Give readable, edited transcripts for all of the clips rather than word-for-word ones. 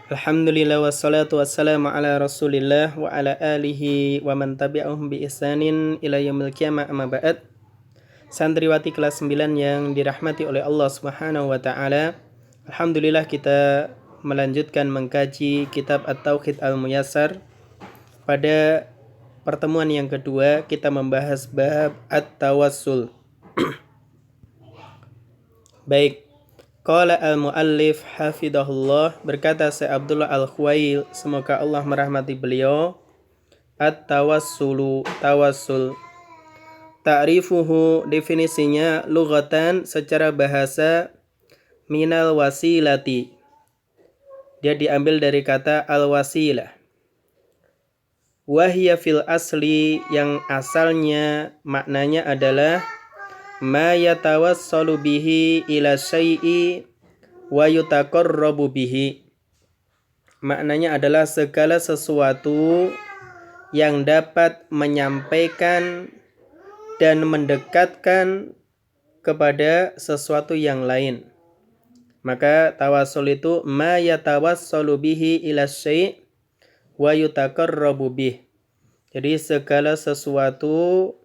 Alhamdulillah wassalatu wassalamu ala rasulillah wa ala alihi wa man tabi'ahum bi ihsanin ila yaumil qiyamah amma ba'd. Santriwati kelas 9 yang dirahmati oleh Allah Subhanahu wa taala. Alhamdulillah kita melanjutkan mengkaji kitab At-Tauhid Al-Muyassar. Pada pertemuan yang kedua kita membahas bab At-Tawassul. Baik. Qala al-muallif hafidahullah, berkata Syekh Abdullah Al-Khuwail, semoga Allah merahmati beliau, at-tawassulu, tawassul. Ta'rifuhu, definisinya lughatan, secara bahasa, minal wasilati. Dia diambil dari kata al-wasilah. Wahya fil asli, yang asalnya maknanya adalah ma yatawassalu bihi ila syai'i wa yutaqarrabu bihi. Maknanya adalah segala sesuatu yang dapat menyampaikan dan mendekatkan kepada sesuatu yang lain. Maka tawassul itu ma yatawassalu bihi ila syai' wa yutaqarrabu bihi. Jadi segala sesuatu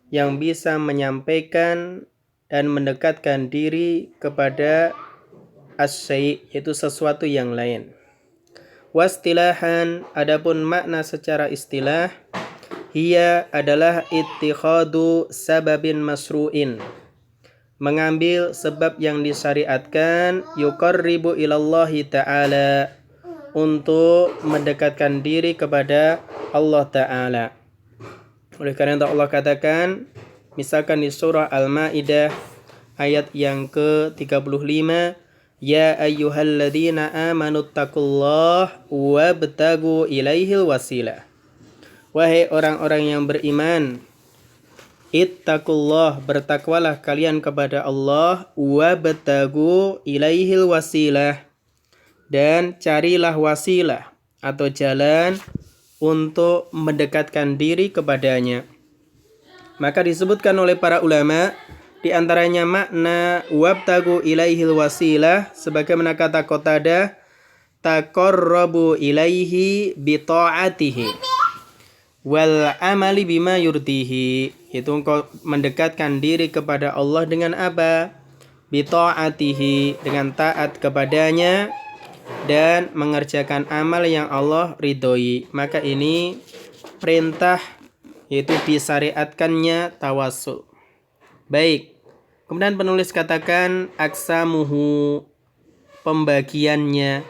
yang bisa menyampaikan dan mendekatkan diri kepada as-syai', yaitu sesuatu yang lain. Wastilahan, adapun makna secara istilah, hiya adalah ittikhadu sababin masru'in, mengambil sebab yang disyariatkan, yuqarribu ilallahi ta'ala, untuk mendekatkan diri kepada Allah Ta'ala. Oleh karena itu Allah katakan, misalkan di surah Al-Maidah ayat yang ke-35, ya ayyuhalladzina amanu taqullaha wabtagu ilaihil wasilah. Wahai orang-orang yang beriman, ittaqullah, bertakwalah kalian kepada Allah, wabtagu ilaihil wasilah, dan carilah wasilah atau jalan untuk mendekatkan diri kepadanya. Maka disebutkan oleh para ulama, di antaranya makna wabtagu ilaihil wasilah, sebagaimana kata Qatadah, taqarrabu ilaihi bi ta'atihi wal amali bima yurdihi. Itu engkau mendekatkan diri kepada Allah dengan apa? Bi ta'atihi, dengan taat kepadanya dan mengerjakan amal yang Allah ridhoi. Maka ini perintah, yaitu disyariatkannya tawassul. Baik. Kemudian penulis katakan aksamuhu, pembagiannya,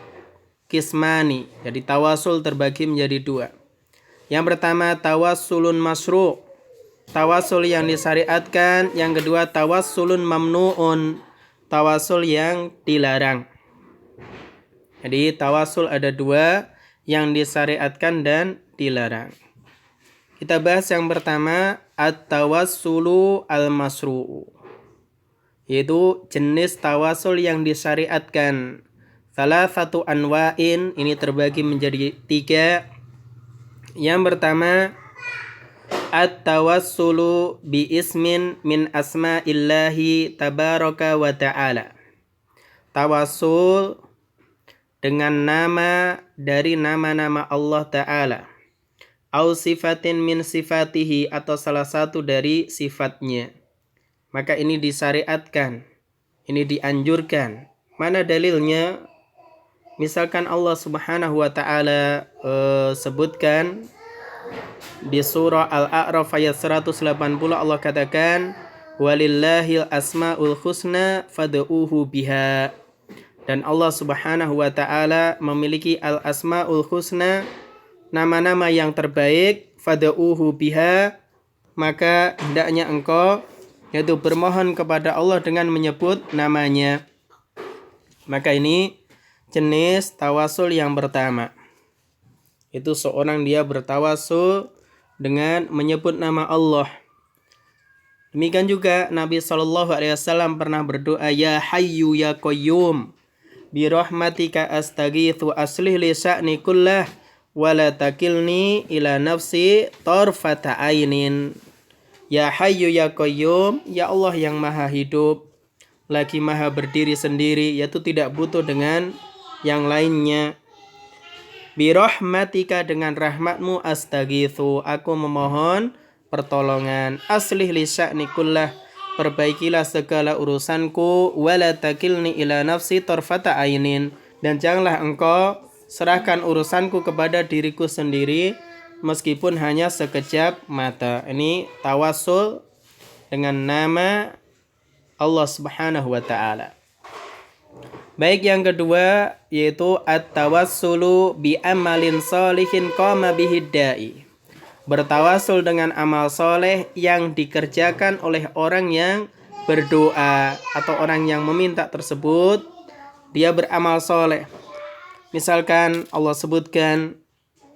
kismani. Jadi tawassul terbagi menjadi dua. Yang pertama tawassulun masru', tawassul yang disyariatkan. Yang kedua tawassulun mamnu'un, tawassul yang dilarang. Jadi tawassul ada dua, yang disyariatkan dan dilarang. Kita bahas yang pertama, at-tawassulu al-masru'u, yaitu jenis tawassul yang disyariatkan. Salah satu anwa'in, ini terbagi menjadi tiga. Yang pertama, at-tawassulu bi ismin min asma'illahi tabaraka wa ta'ala. Tawassul dengan nama dari nama-nama Allah Ta'ala, au sifatin min sifatihi, atau salah satu dari sifatnya. Maka ini disyariatkan, ini dianjurkan. Mana dalilnya? Misalkan Allah Subhanahu wa Ta'ala sebutkan di surah Al-A'raf ayat 180, Allah katakan, walillahil asma'ul husna fad'uhu biha. Dan Allah Subhanahu wa Ta'ala memiliki al-asma'ul husna, nama-nama yang terbaik, fad'uhu biha, maka hendaknya engkau yaitu bermohon kepada Allah dengan menyebut namanya. Maka ini jenis tawassul yang pertama. Itu seorang dia bertawassul dengan menyebut nama Allah. Demikian juga Nabi SAW pernah berdoa, ya hayyu ya qayyum, birahmatika astaghitsu aslih li sya'ni kullah wa la takilni ila nafsi tarfata ainin. Ya hayyu ya qayyum, ya Allah yang maha hidup lagi maha berdiri sendiri, yaitu tidak butuh dengan yang lainnya. Birahmatika, dengan rahmatmu, astaghitsu, aku memohon pertolongan. Aslih li sya'ni kullah, perbaikilah segala urusanku. Wala takilni ila nafsi tarfata ainin, dan janganlah engkau serahkan urusanku kepada diriku sendiri meskipun hanya sekejap mata. Ini tawassul dengan nama Allah Subhanahu wa taala. Baik, yang kedua yaitu at-tawassulu bi amalin sholihin qama bihi da'i. Bertawasul dengan amal soleh yang dikerjakan oleh orang yang berdoa atau orang yang meminta tersebut, dia beramal soleh. Misalkan Allah sebutkan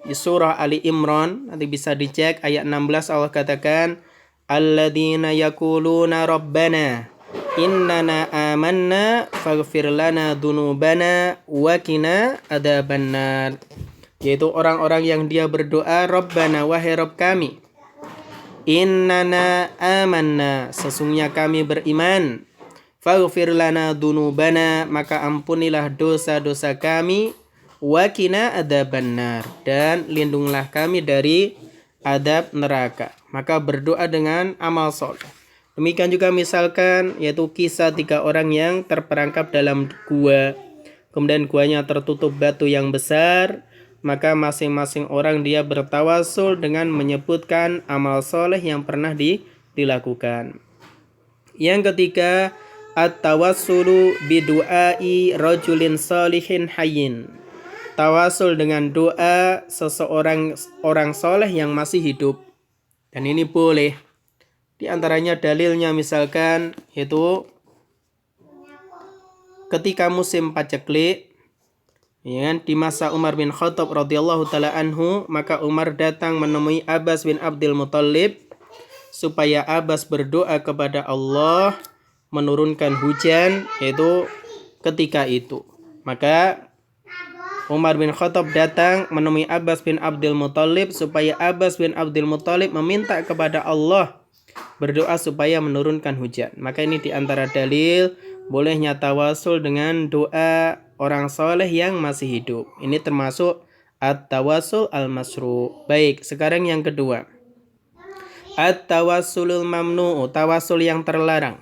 di surah Ali Imran, nanti bisa dicek ayat 16, Allah katakan alladzina yaquluna rabbana innana amanna faghfir lana dzunubana wa qina adzabannar, yaitu orang-orang yang dia berdoa, Rabbana, wahai Rabb kami, innana amanna, sesungguhnya kami beriman, faghfir lana dzunubana, maka ampunilah dosa-dosa kami, wa qina adzabannar, dan lindunglah kami dari adab neraka. Maka berdoa dengan amal soleh. Demikian juga misalkan yaitu kisah 3 orang yang terperangkap dalam gua, kemudian guanya tertutup batu yang besar, maka masing-masing orang dia bertawasul dengan menyebutkan amal soleh yang pernah dilakukan. Yang ketiga, at-tawassulu bidu'ai rajulin salihin hayyin. Tawasul dengan doa seseorang orang soleh yang masih hidup. Dan ini boleh. Di antaranya dalilnya misalkan yaitu ketika musim paceklik, ya kan, di masa Umar bin Khattab radhiyallahu taala anhu, maka Umar datang menemui Abbas bin Abdul Muthalib supaya Abbas berdoa kepada Allah menurunkan hujan yaitu ketika itu. Maka Umar bin Khattab datang menemui Abbas bin Abdul Muthalib supaya Abbas bin Abdul Muthalib meminta kepada Allah berdoa supaya menurunkan hujan. Maka ini diantara dalil bolehnya tawasul dengan doa orang soleh yang masih hidup. Ini termasuk at-tawassul al-masru'. Baik, sekarang yang kedua, at-tawassulul mamnu'u, tawasul yang terlarang.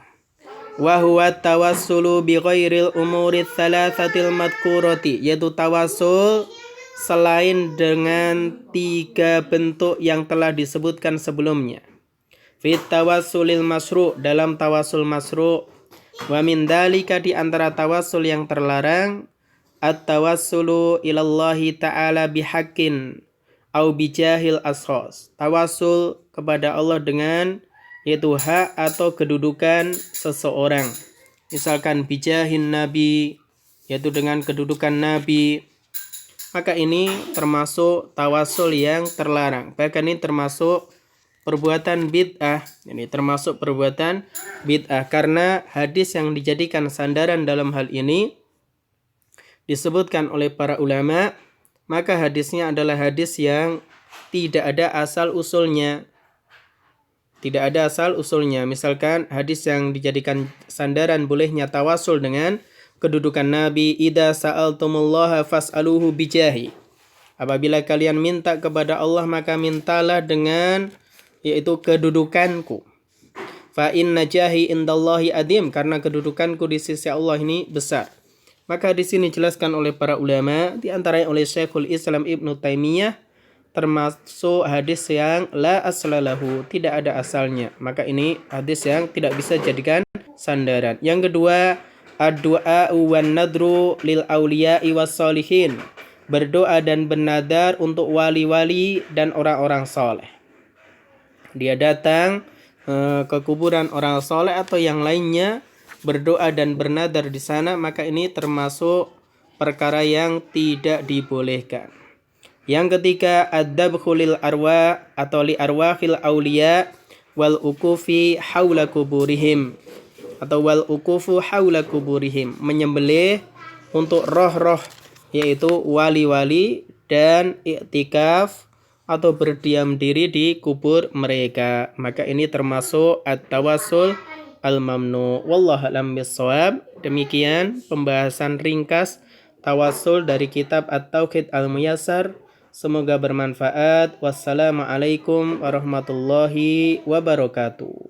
Wa huwa tawassulu bi ghairil umuri thalathatil madhkurati, yaitu tawasul selain dengan 3 bentuk yang telah disebutkan sebelumnya. Fit tawassulil masru', dalam tawasul masru'. Wa min dalika, di antara tawasul yang terlarang, at-tawassulu ilallahi ta'ala bihaqqin au bijahil ashos, tawasul kepada Allah dengan yaitu hak atau kedudukan seseorang. Misalkan bijahin nabi, yaitu dengan kedudukan nabi. Maka ini termasuk tawasul yang terlarang. Bahkan ini termasuk perbuatan bid'ah. Ini termasuk perbuatan bid'ah karena hadis yang dijadikan sandaran dalam hal ini disebutkan oleh para ulama, maka hadisnya adalah hadis yang tidak ada asal usulnya. Tidak ada asal usulnya. Misalkan hadis yang dijadikan sandaran bolehnya tawasul dengan kedudukan Nabi, idza sa'altumullaha fas'aluhu bijahi. Apabila kalian minta kepada Allah, maka mintalah dengan yaitu kedudukanku. Fa inna jahi indallahi adim, karena kedudukanku di sisi Allah ini besar. Maka di sini dijelaskan oleh para ulama, di antaranya oleh Syekhul Islam Ibnu Taimiyah, termasuk hadis yang la aslalahu, tidak ada asalnya. Maka ini hadis yang tidak bisa jadikan sandaran. Yang kedua, ad-du'a wan nadru lil auliya'i was solihin, berdoa dan bernadar untuk wali-wali dan orang-orang soleh. Dia datang ke kuburan orang soleh atau yang lainnya, berdoa dan bernadar di sana, maka ini termasuk perkara yang tidak dibolehkan. Yang ketiga, ad-dabkhu lil arwah atau li arwahil auliya wal ukufi haula kuburihim, atau wal ukufu haula kuburihim, menyembelih untuk roh-roh yaitu wali-wali dan iktikaf atau berdiam diri di kubur mereka. Maka ini termasuk at-tawassul al-mamnu. Wallahu a'lam bissawab. Demikian pembahasan ringkas tawassul dari kitab At-Tauhid Al-Muyassar. Semoga bermanfaat. Wassalamualaikum warahmatullahi wabarakatuh.